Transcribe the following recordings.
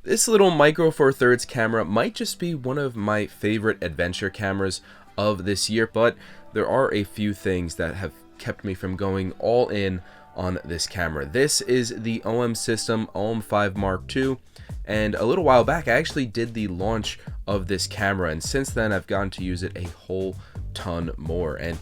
This little Micro Four Thirds camera might just be one of my favorite adventure cameras of this year, but there are a few things that have kept me from going all in on this camera. This is the OM system OM5 Mark II, and a little while back I actually did the launch of this camera, and since then I've gotten to use it a whole ton more, and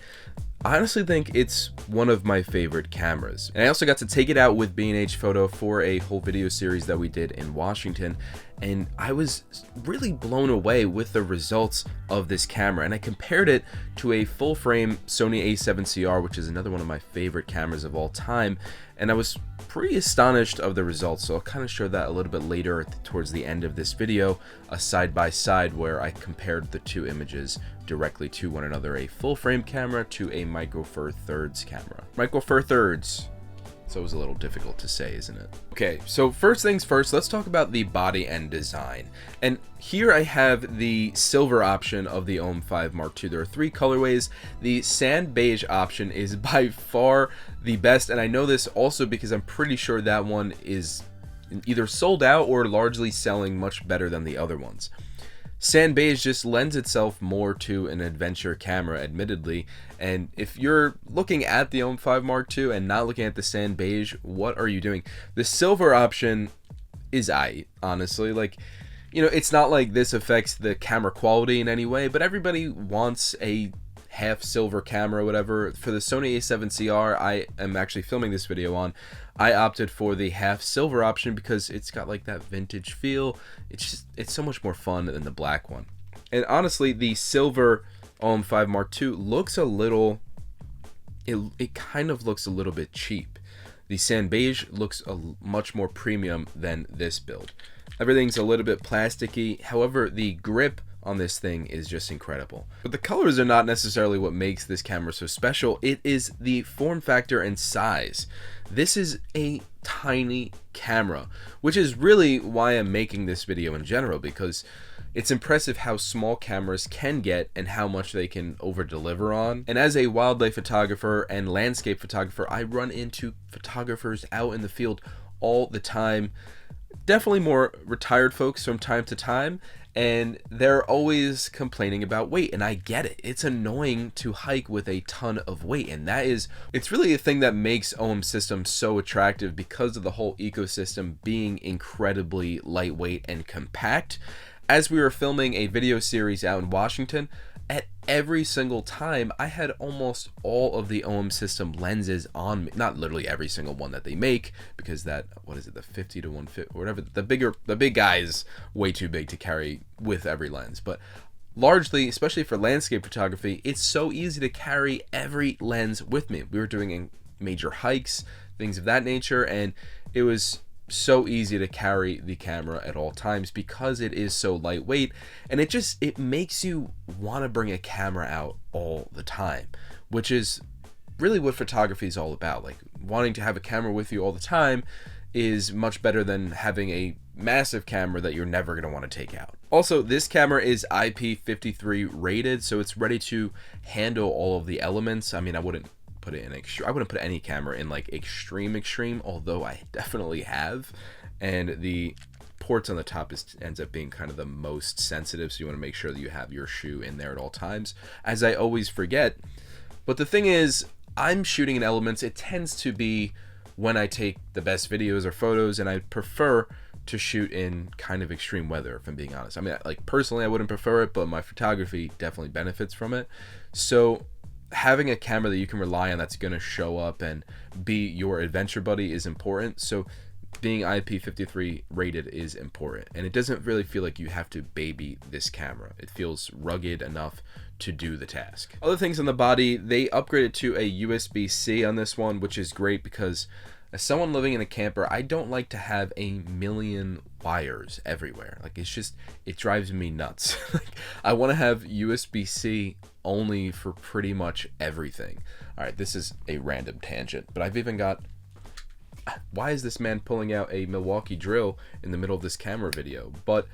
I honestly think it's one of my favorite cameras. And I also got to take it out with B&H Photo for a whole video series that we did in Washington, and I was really blown away with the results of this camera. And I compared it to a full frame Sony A7CR, which is another one of my favorite cameras of all time, and I was pretty astonished of the results. So I'll kind of show that a little bit later towards the end of this video, a side by side where I compared the two images directly to one another, a full frame camera to a Micro Four Thirds camera. Micro Four Thirds. So it was a little difficult to say, isn't it? Okay, so first things first, let's talk about the body and design. And here I have the silver option of the OM5 Mark II. There are three colorways. The sand beige option is by far the best, and I know this also because I'm pretty sure that one is either sold out or largely selling much better than the other ones. Sand beige just lends itself more to an adventure camera, admittedly, and if you're looking at the OM5 Mark II and not looking at the sand beige, what are you doing? The silver option is honestly, like, you know, it's not like this affects the camera quality in any way, but everybody wants a half silver camera or whatever. For the Sony A7CR I am actually filming this video on, I opted for the half silver option because it's got like that vintage feel. It's so much more fun than the black one. And honestly, the silver OM5 Mark II looks a little, it kind of looks a little bit cheap. The sand beige looks much more premium than this build. Everything's a little bit plasticky, however the grip on this thing is just incredible. But the colors are not necessarily what makes this camera so special. It is the form factor and size. This is a tiny camera, which is really why I'm making this video in general, because it's impressive how small cameras can get and how much they can over deliver on. And as a wildlife photographer and landscape photographer, I run into photographers out in the field all the time, definitely more retired folks from time to time, and they're always complaining about weight, and I get it. It's annoying to hike with a ton of weight, and it's really a thing that makes OM systems so attractive because of the whole ecosystem being incredibly lightweight and compact. As we were filming a video series out in Washington, at every single time I had almost all of the OM system lenses on me. Not literally every single one that they make, because that, what is it, the 50 to 150 or whatever, the big guy is way too big to carry with every lens. But largely, especially for landscape photography, it's so easy to carry every lens with me. We were doing major hikes, things of that nature, and it was so easy to carry the camera at all times because it is so lightweight, and it makes you want to bring a camera out all the time, which is really what photography is all about. Like, wanting to have a camera with you all the time is much better than having a massive camera that you're never going to want to take out. Also, this camera is IP53 rated, so it's ready to handle all of the elements. I mean, I wouldn't put any camera in like extreme, although I definitely have, and the ports on the top ends up being kind of the most sensitive, so you want to make sure that you have your shoe in there at all times, as I always forget. But the thing is, I'm shooting in elements. It tends to be when I take the best videos or photos, and I prefer to shoot in kind of extreme weather, if I'm being honest. I mean, like, personally I wouldn't prefer it, but my photography definitely benefits from it. So having a camera that you can rely on that's going to show up and be your adventure buddy is important. So being IP53 rated is important, and it doesn't really feel like you have to baby this camera. It feels rugged enough to do the task. Other things on the body, they upgraded to a USB-C on this one, which is great because as someone living in a camper, I don't like to have a million wires everywhere. Like, it drives me nuts. Like, I want to have USB-C only for pretty much everything. All right, this is a random tangent, but I've even got, why is this man pulling out a Milwaukee drill in the middle of this camera video? But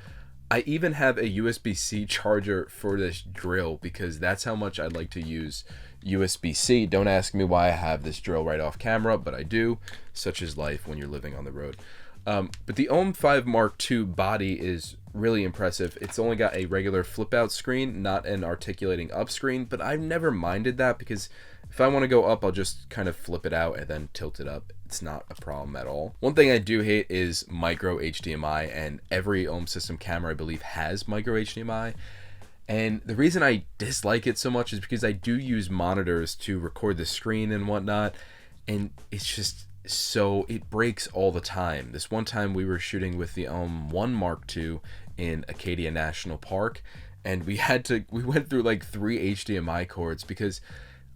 I even have a USB-C charger for this drill because that's how much I like to use USB-C. Don't ask me why I have this drill right off camera, but I do. Such is life when you're living on the road. But the OM5 Mark II body is really impressive. It's only got a regular flip out screen, not an articulating up screen, but I've never minded that because if I want to go up, I'll just kind of flip it out and then tilt it up. It's not a problem at all. One thing I do hate is micro HDMI, and every OM system camera I believe has micro HDMI. And the reason I dislike it so much is because I do use monitors to record the screen and whatnot, and it's just so it breaks all the time. This one time we were shooting with the OM1 Mark II in Acadia National Park, and we went through like 3 HDMI cords because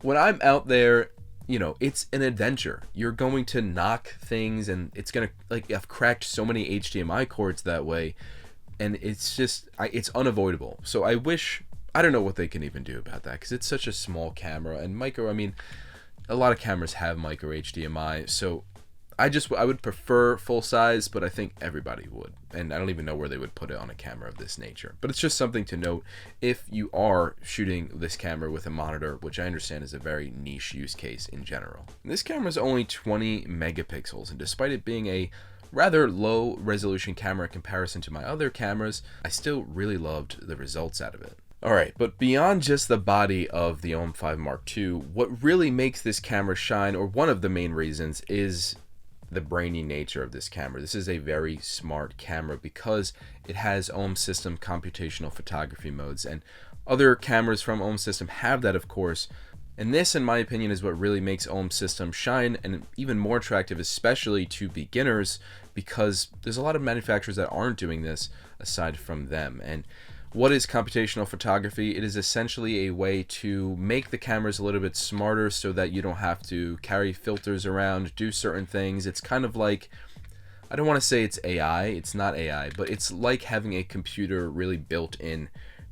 when I'm out there, you know, it's an adventure. You're going to knock things, and it's gonna, like, I've cracked so many HDMI cords that way, and it's just it's unavoidable. So I don't know what they can even do about that because it's such a small camera. And micro, I mean, a lot of cameras have micro HDMI, so I would prefer full size, but I think everybody would, and I don't even know where they would put it on a camera of this nature. But it's just something to note if you are shooting this camera with a monitor, which I understand is a very niche use case in general. This camera is only 20 megapixels, and despite it being a rather low resolution camera in comparison to my other cameras, I still really loved the results out of it. Alright, but beyond just the body of the OM5 Mark II, what really makes this camera shine, or one of the main reasons, is the brainy nature of this camera. This is a very smart camera because it has OM system computational photography modes, and other cameras from OM system have that, of course. And this, in my opinion, is what really makes OM system shine, and even more attractive, especially to beginners, because there's a lot of manufacturers that aren't doing this aside from them. And what is computational photography? It is essentially a way to make the cameras a little bit smarter so that you don't have to carry filters around, do certain things. It's kind of like, I don't want to say it's AI, it's not AI, but it's like having a computer really built in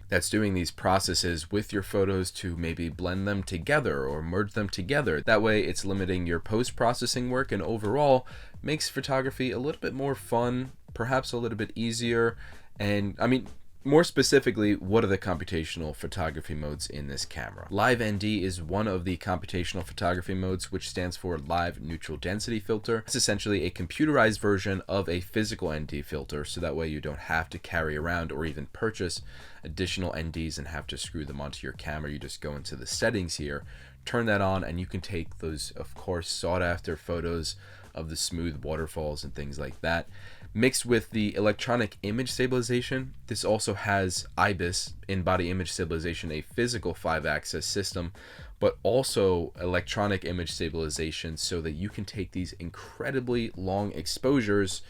that's doing these processes with your photos to maybe blend them together or merge them together. That way it's limiting your post-processing work, and overall makes photography a little bit more fun, perhaps a little bit easier. And I mean, more specifically, what are the computational photography modes in this camera? Live ND is one of the computational photography modes, which stands for Live Neutral Density Filter. It's essentially a computerized version of a physical ND filter, so that way you don't have to carry around or even purchase additional NDs and have to screw them onto your camera. You just go into the settings here, turn that on, and you can take those, of course, sought after photos of the smooth waterfalls and things like that. Mixed with the electronic image stabilization, this also has IBIS, in-body image stabilization, a physical 5-axis system, but also electronic image stabilization so that you can take these incredibly long exposures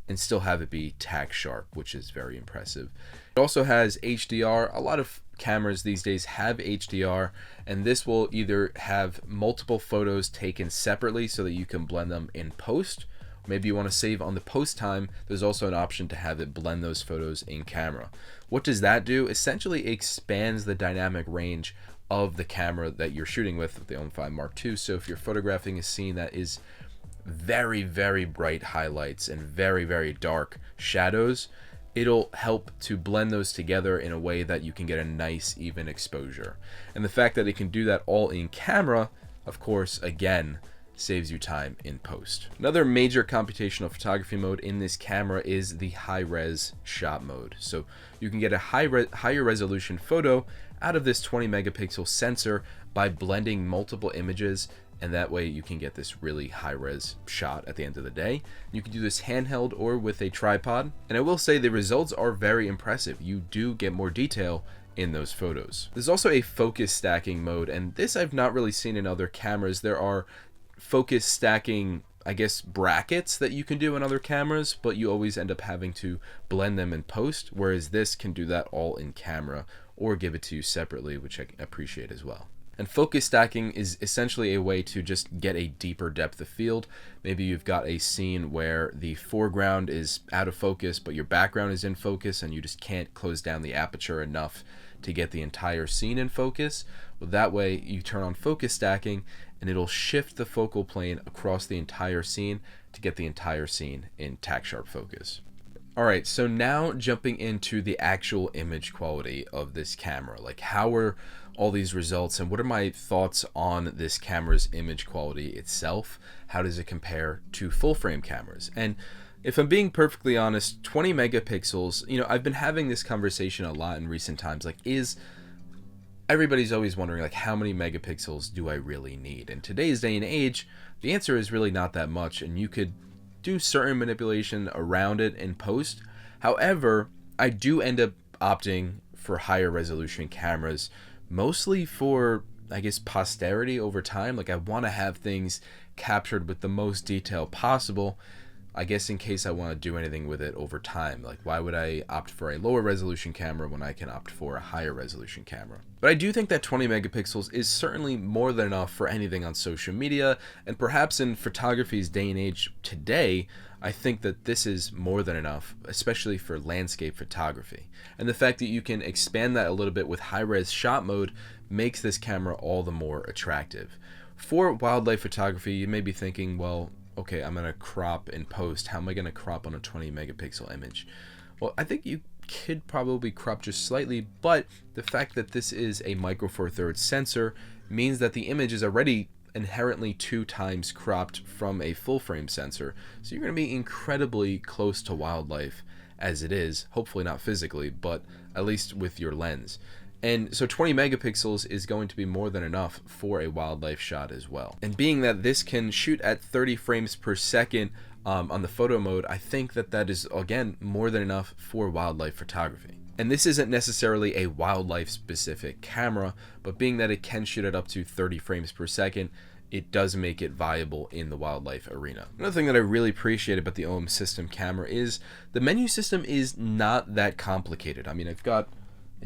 and still have it be tack sharp, which is very impressive. It also has HDR. A lot of cameras these days have HDR, and this will either have multiple photos taken separately so that you can blend them in post. Maybe you want to save on the post time. There's also an option to have it blend those photos in camera. What does that do? Essentially, it expands the dynamic range of the camera that you're shooting with the OM5 Mark II. So if you're photographing a scene that is very, very bright highlights and very, very dark shadows, it'll help to blend those together in a way that you can get a nice, even exposure. And the fact that it can do that all in camera, of course, again, saves you time in post. Another major computational photography mode in this camera is the high-res shot mode. So you can get a higher resolution photo out of this 20 megapixel sensor by blending multiple images, and that way you can get this really high-res shot at the end of the day. You can do this handheld or with a tripod, and I will say the results are very impressive. You do get more detail in those photos. There's also a focus stacking mode, and this I've not really seen in other cameras. There are focus stacking, I guess, brackets that you can do in other cameras, but you always end up having to blend them in post, whereas this can do that all in camera or give it to you separately, which I appreciate as well. And focus stacking is essentially a way to just get a deeper depth of field. Maybe you've got a scene where the foreground is out of focus, but your background is in focus, and you just can't close down the aperture enough to get the entire scene in focus. Well, that way you turn on focus stacking, and it'll shift the focal plane across the entire scene to get the entire scene in tack sharp focus. Alright, so now jumping into the actual image quality of this camera. Like, how are all these results, and what are my thoughts on this camera's image quality itself? How does it compare to full frame cameras? And If I'm being perfectly honest, 20 megapixels, I've been having this conversation a lot in recent times. Like, everybody's always wondering, like, how many megapixels do I really need? In today's day and age, the answer is really not that much, and you could do certain manipulation around it in post. However, I do end up opting for higher resolution cameras, mostly for, I guess, posterity over time. Like, I want to have things captured with the most detail possible, I guess, in case I want to do anything with it over time. Like, why would I opt for a lower resolution camera when I can opt for a higher resolution camera? But I do think that 20 megapixels is certainly more than enough for anything on social media, and perhaps in photography's day and age today, I think that this is more than enough, especially for landscape photography. And the fact that you can expand that a little bit with high-res shot mode makes this camera all the more attractive. For wildlife photography, you may be thinking, well, okay, I'm going to crop in post. How am I going to crop on a 20 megapixel image? Well, I think you could probably crop just slightly, but the fact that this is a micro four thirds sensor means that the image is already inherently 2 times cropped from a full frame sensor. So you're going to be incredibly close to wildlife as it is, hopefully not physically, but at least with your lens. And so 20 megapixels is going to be more than enough for a wildlife shot as well. And being that this can shoot at 30 frames per second on the photo mode, I think that that is, again, more than enough for wildlife photography. And this isn't necessarily a wildlife specific camera, but being that it can shoot at up to 30 frames per second, it does make it viable in the wildlife arena. Another thing that I really appreciate about the OM system camera is the menu system is not that complicated. I mean, I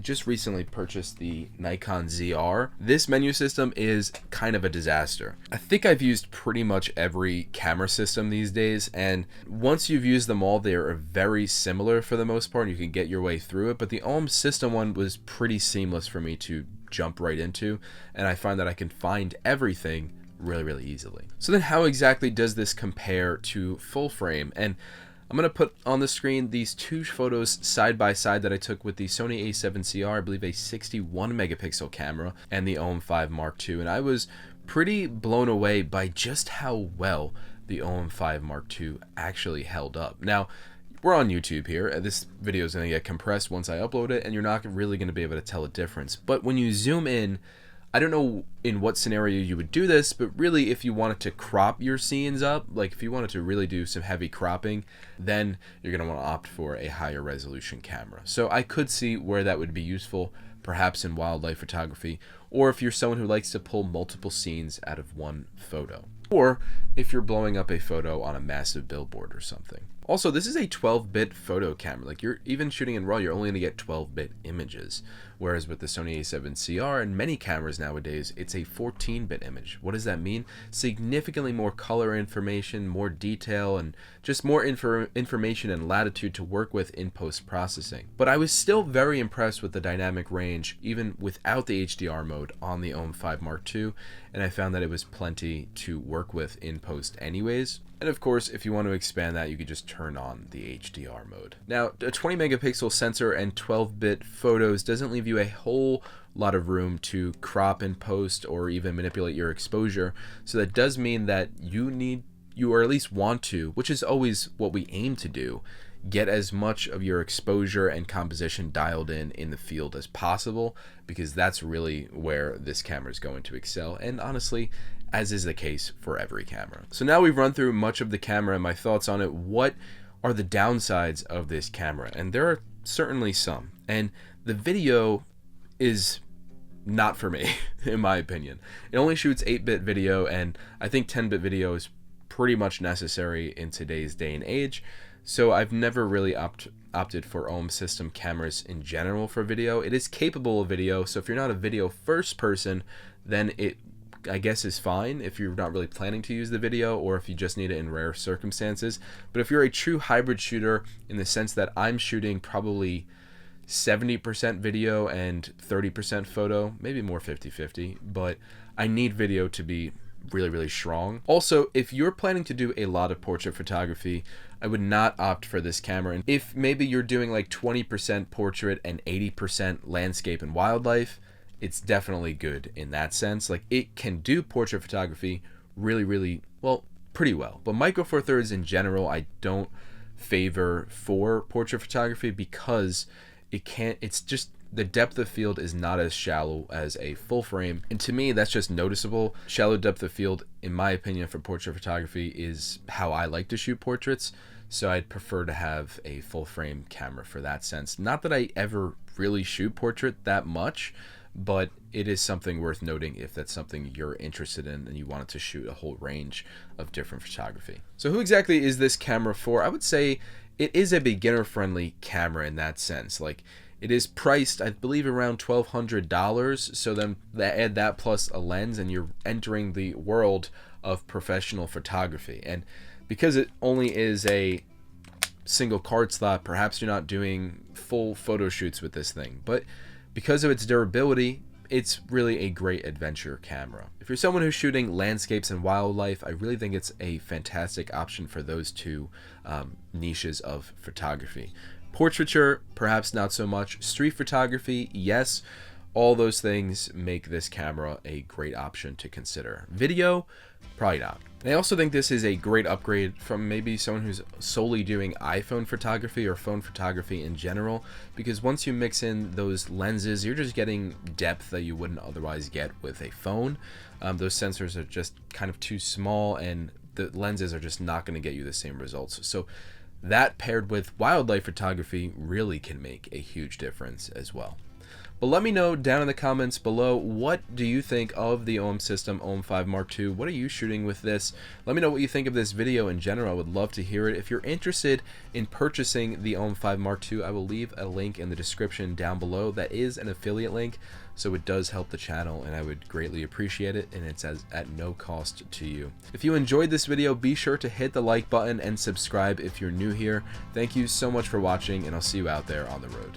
just recently purchased the Nikon ZR. This menu system is kind of a disaster. I think I've used pretty much every camera system these days, and once you've used them all, they are very similar for the most part, and you can get your way through it, but the OM system one was pretty seamless for me to jump right into, and I find that I can find everything really easily. So then how exactly does this compare to full frame? And I'm going to put on the screen these 2 photos side by side that I took with the Sony A7CR, I believe a 61 megapixel camera, and the OM5 Mark II. And I was pretty blown away by just how well the OM5 Mark II actually held up. Now, we're on YouTube here, and this video is going to get compressed once I upload it, and you're not really going to be able to tell a difference. But when you zoom in, I don't know in what scenario you would do this, but really if you wanted to crop your scenes up, like if you wanted to really do some heavy cropping, then you're going to want to opt for a higher resolution camera. So I could see where that would be useful, perhaps in wildlife photography, or if you're someone who likes to pull multiple scenes out of one photo, or if you're blowing up a photo on a massive billboard or something. Also, this is a 12-bit photo camera. Like, you're even shooting in RAW, you're only going to get 12-bit images. Whereas with the Sony A7CR and many cameras nowadays, it's a 14-bit image. What does that mean? Significantly more color information, more detail, and just more information and latitude to work with in post-processing. But I was still very impressed with the dynamic range, even without the HDR mode on the OM5 Mark II, and I found that it was plenty to work with in post anyways. And of course, if you want to expand that, you could just turn on the HDR mode. Now, a 20 megapixel sensor and 12-bit photos doesn't leave you a whole lot of room to crop and post or even manipulate your exposure. So that does mean that you or at least want to, which is always what we aim to do, get as much of your exposure and composition dialed in the field as possible, because that's really where this camera is going to excel, and honestly, as is the case for every camera. So now we've run through much of the camera and my thoughts on it. What are the downsides of this camera? And there are certainly some, and the video is not for me, in my opinion. It only shoots 8-bit video, and I think 10-bit video is pretty much necessary in today's day and age. So I've never really opted for OM system cameras in general for video. It is capable of video, so if you're not a video first person, then it, I guess, is fine if you're not really planning to use the video, or if you just need it in rare circumstances. But if you're a true hybrid shooter, in the sense that I'm shooting probably 70% video and 30% photo, maybe more 50-50, but I need video to be really strong. Also, if you're planning to do a lot of portrait photography, I would not opt for this camera. And if maybe you're doing like 20% portrait and 80% landscape and wildlife, it's definitely good in that sense. Like, it can do portrait photography really well, pretty well. But micro four thirds in general, I don't favor for portrait photography because it's just the depth of field is not as shallow as a full frame, and to me that's just noticeable. Shallow depth of field, in my opinion, for portrait photography is how I like to shoot portraits, so I'd prefer to have a full frame camera for that sense. Not that I ever really shoot portrait that much, but it is something worth noting if that's something you're interested in and you wanted to shoot a whole range of different photography. So who exactly is this camera for? I would say it is a beginner friendly camera in that sense. Like, it is priced, I believe, around $1,200, so then add that plus a lens and you're entering the world of professional photography. And because it only is a single card slot, perhaps you're not doing full photo shoots with this thing, but because of its durability, it's really a great adventure camera. If you're someone who's shooting landscapes and wildlife, I really think it's a fantastic option for those two niches of photography. Portraiture, perhaps not so much. Street photography, yes. All those things make this camera a great option to consider. Video, probably not. And I also think this is a great upgrade from maybe someone who's solely doing iPhone photography or phone photography in general, because once you mix in those lenses, you're just getting depth that you wouldn't otherwise get with a phone. Those sensors are just kind of too small, and the lenses are just not going to get you the same results. So that paired with wildlife photography really can make a huge difference as well. But let me know down in the comments below, what do you think of the OM system, OM5 Mark II? What are you shooting with this? Let me know what you think of this video in general. I would love to hear it. If you're interested in purchasing the OM5 Mark II, I will leave a link in the description down below. That is an affiliate link, so it does help the channel, and I would greatly appreciate it, and it's at no cost to you. If you enjoyed this video, be sure to hit the like button and subscribe if you're new here. Thank you so much for watching, and I'll see you out there on the road.